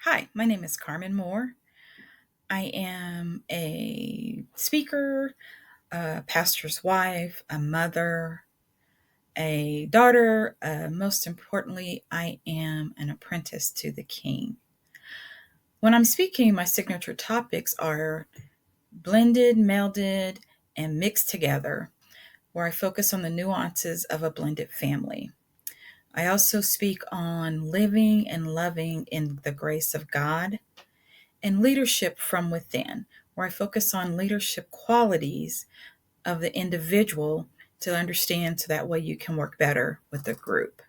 Hi, my name is Carmen Moore. I am a speaker, a pastor's wife, a mother, a daughter. Most importantly, I am an apprentice to the King. When I'm speaking, my signature topics are blended, melded, and mixed together, where I focus on the nuances of a blended family. I also speak on living and loving in the grace of God and leadership from within, where I focus on leadership qualities of the individual to understand so that way you can work better with the group.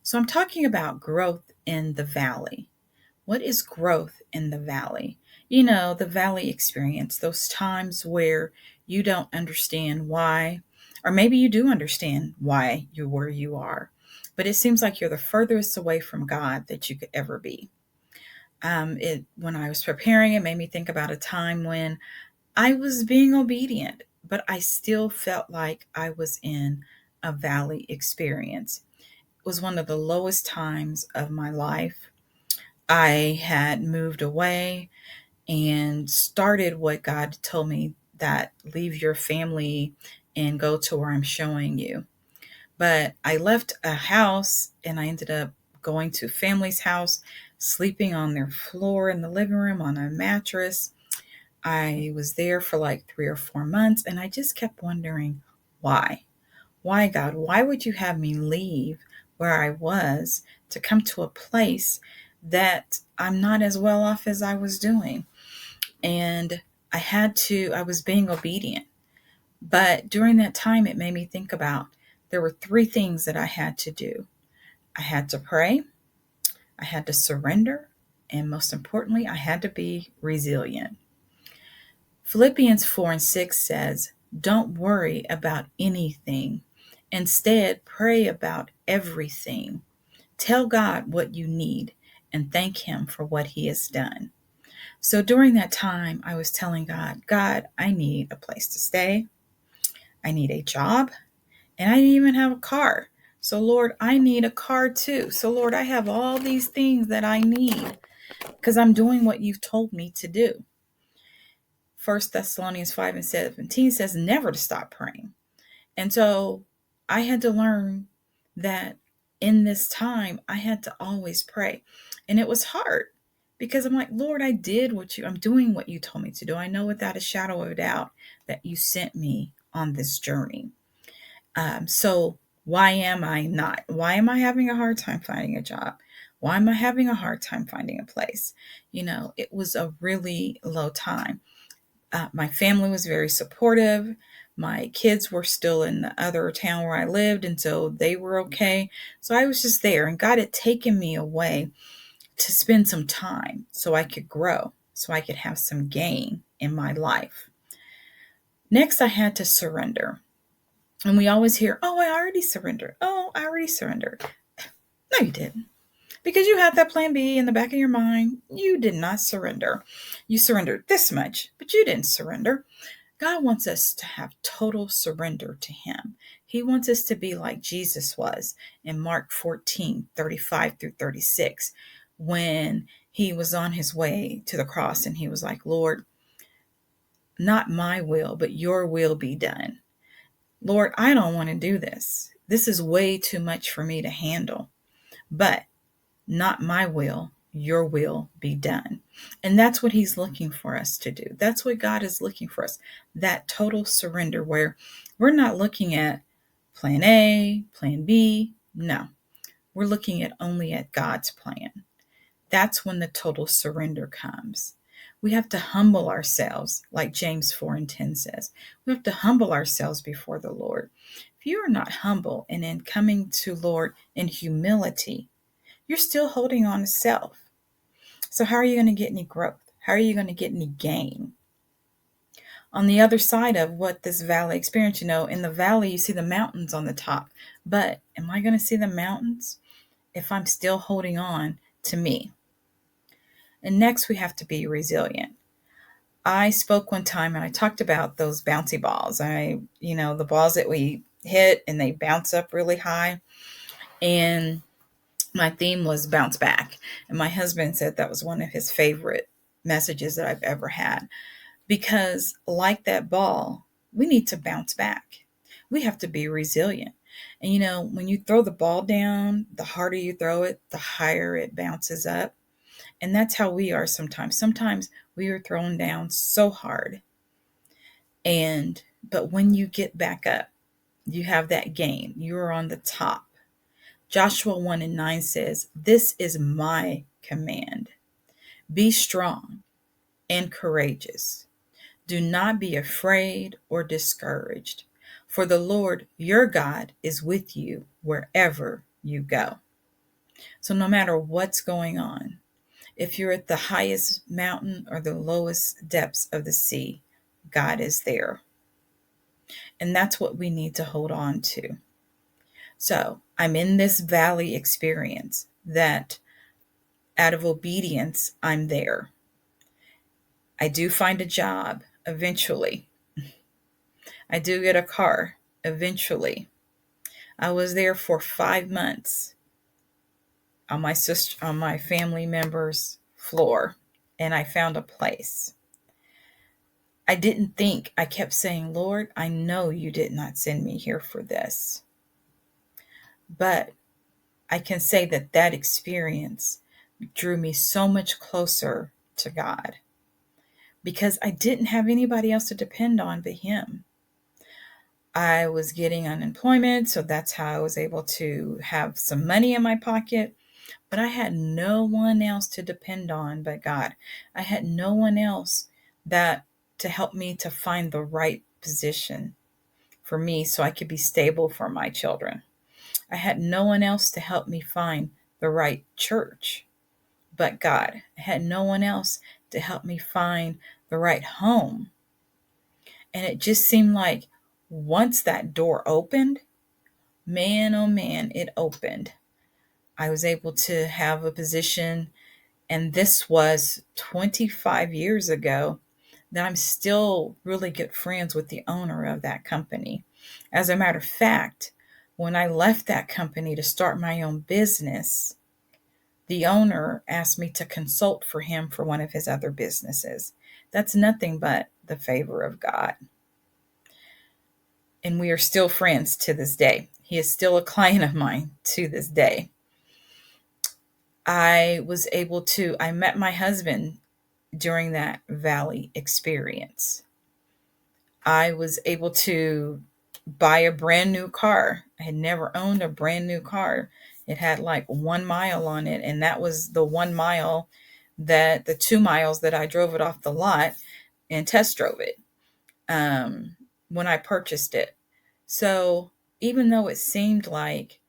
So I'm talking about growth in the valley. What is growth in the valley? The valley experience, those times where you don't understand why, or maybe you do understand why you're where you are, but it seems like you're the furthest away from God that you could ever be. When I was preparing, it made me think about a time when I was being obedient, but I still felt like I was in a valley experience. It was one of the lowest times of my life. I had moved away and started what God told me, that leave your family and go to where I'm showing you. But I left a house and I ended up going to family's house, sleeping on their floor in the living room on a mattress. I was there for like 3 or 4 months and I just kept wondering why. Why, God? Why would you have me leave where I was to come to a place that I'm not as well off as I was doing? And I was being obedient. But during that time, it made me think about there were three things that I had to do. I had to pray, I had to surrender, and most importantly, I had to be resilient. Philippians 4 and 6 says, "Don't worry about anything. Instead, pray about everything. Tell God what you need and thank Him for what He has done." So during that time, I was telling God, God, I need a place to stay. I need a job. And I didn't even have a car. So, Lord, I need a car too. So, Lord, I have all these things that I need because I'm doing what you've told me to do. 1 Thessalonians 5 and 17 says never to stop praying. And so I had to learn that in this time, I had to always pray. And it was hard because I'm like, Lord, I'm doing what you told me to do. I know without a shadow of a doubt that you sent me on this journey. So why am I not? Why am I having a hard time finding a job? Why am I having a hard time finding a place? It was a really low time. My family was very supportive. My kids were still in the other town where I lived, and so they were okay. So I was just there, and God had taken me away to spend some time so I could grow, so I could have some gain in my life. Next, I had to surrender. And we always hear, oh, I already surrendered. Oh, I already surrendered. No, you didn't. Because you had that plan B in the back of your mind. You did not surrender. You surrendered this much, but you didn't surrender. God wants us to have total surrender to Him. He wants us to be like Jesus was in Mark 14:35 through 36, when He was on His way to the cross and He was like, Lord, not my will, but your will be done. Lord, I don't want to do this. This is way too much for me to handle, but not my will, your will be done. And that's what He's looking for us to do. That's what God is looking for us. That total surrender where we're not looking at plan A, plan B. No, we're looking at only at God's plan. That's when the total surrender comes. We have to humble ourselves, like James 4 and 10 says. We have to humble ourselves before the Lord. If you are not humble and in coming to Lord in humility, you're still holding on to self. So how are you going to get any growth? How are you going to get any gain? On the other side of what this valley experience, in the valley, you see the mountains on the top. But am I going to see the mountains if I'm still holding on to me? And next, we have to be resilient. I spoke one time and I talked about those bouncy balls. The balls that we hit and they bounce up really high. And My theme was bounce back. And my husband said that was one of his favorite messages that I've ever had. Because, like that ball, we need to bounce back. We have to be resilient. And when you throw the ball down, the harder you throw it, the higher it bounces up. And that's how we are sometimes. Sometimes we are thrown down so hard. But when you get back up, you have that gain. You are on the top. Joshua 1:9 says, "This is my command. Be strong and courageous. Do not be afraid or discouraged, for the Lord your God is with you wherever you go." So no matter what's going on, if you're at the highest mountain or the lowest depths of the sea, God is there. And that's what we need to hold on to. So I'm in this valley experience that out of obedience, I'm there. I do find a job eventually. I do get a car eventually. I was there for 5 months on my family member's floor, and I found a place. I didn't think, I kept saying, "Lord, I know you did not send me here for this." But I can say that that experience drew me so much closer to God because I didn't have anybody else to depend on but Him. I was getting unemployment, so that's how I was able to have some money in my pocket. But I had no one else to depend on but God. I had no one else that to help me to find the right position for me so I could be stable for my children. I had no one else to help me find the right church but God. I had no one else to help me find the right home. And it just seemed like once that door opened, man, oh man, it opened. I was able to have a position, and this was 25 years ago, that I'm still really good friends with the owner of that company. As a matter of fact, when I left that company to start my own business, the owner asked me to consult for him for one of his other businesses. That's nothing but the favor of God. And we are still friends to this day. He is still a client of mine to this day. I met my husband during that valley experience. I was able to buy a brand new car. I had never owned a brand new car. It had like 1 mile on it, and that was the 1 mile the 2 miles that I drove it off the lot and test drove it when I purchased it. So even though it seemed like,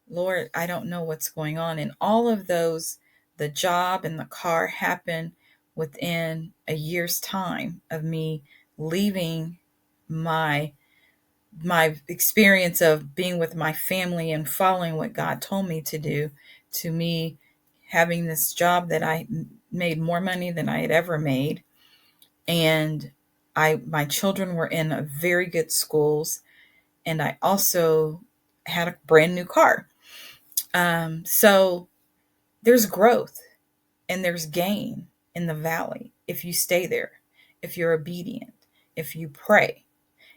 Lord, I don't know what's going on, and all of those, the job and the car happened within a year's time of me leaving my experience of being with my family and following what God told me to do, to me having this job that I made more money than I had ever made. And my children were in a very good schools, and I also had a brand new car. So there's growth and there's gain in the valley if you stay there, if you're obedient, if you pray,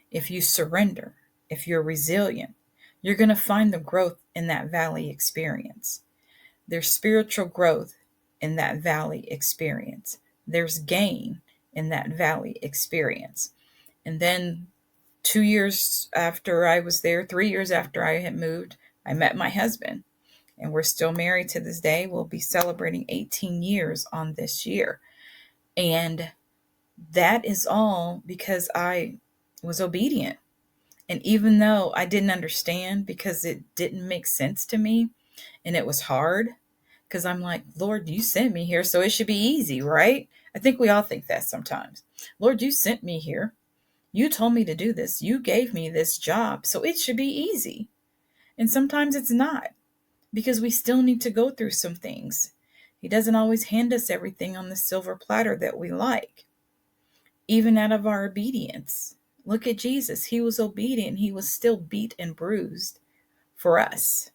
if you surrender, if you're resilient. You're going to find the growth in that valley experience. There's spiritual growth in that valley experience. There's gain in that valley experience. And then 2 years after I was there, 3 years after I had moved, I met my husband. And we're still married to this day. We'll be celebrating 18 years on this year. And that is all because I was obedient. And even though I didn't understand because it didn't make sense to me and it was hard, because I'm like, Lord, you sent me here, so it should be easy, right? I think we all think that sometimes. Lord, you sent me here. You told me to do this. You gave me this job, so it should be easy. And sometimes it's not, because we still need to go through some things. He doesn't always hand us everything on the silver platter that we like, even out of our obedience. Look at Jesus. He was obedient. He was still beat and bruised for us.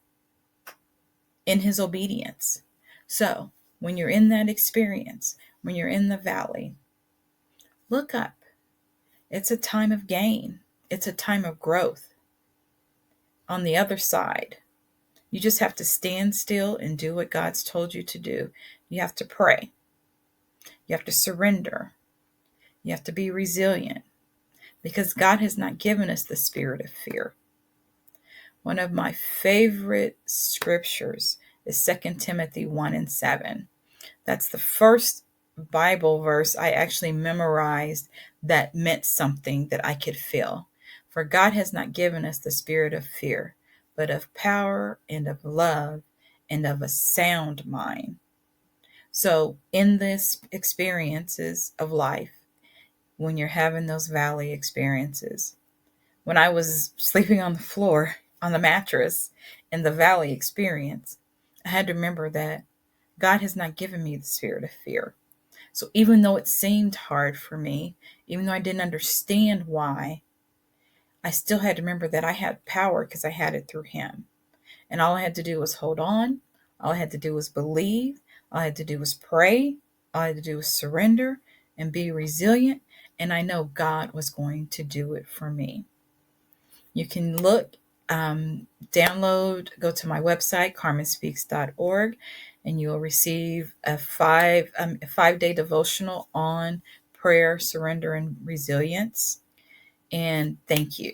in his obedience. So when you're in that experience, when you're in the valley, look up. It's a time of gain. It's a time of growth. On the other side, you just have to stand still and do what God's told you to do. You have to pray. You have to surrender. You have to be resilient, because God has not given us the spirit of fear. One of my favorite scriptures is 2 Timothy 1:7. That's the first Bible verse I actually memorized that meant something that I could feel. For God has not given us the spirit of fear, but of power and of love and of a sound mind. So in this experiences of life, when you're having those valley experiences, when I was sleeping on the floor, on the mattress in the valley experience, I had to remember that God has not given me the spirit of fear. So even though it seemed hard for me, even though I didn't understand why, I still had to remember that I had power because I had it through him. And all I had to do was hold on. All I had to do was believe. All I had to do was pray. All I had to do was surrender and be resilient. And I know God was going to do it for me. You can download, go to my website, carmenspeaks.org, and you will receive a 5-day devotional on prayer, surrender, and resilience. And thank you.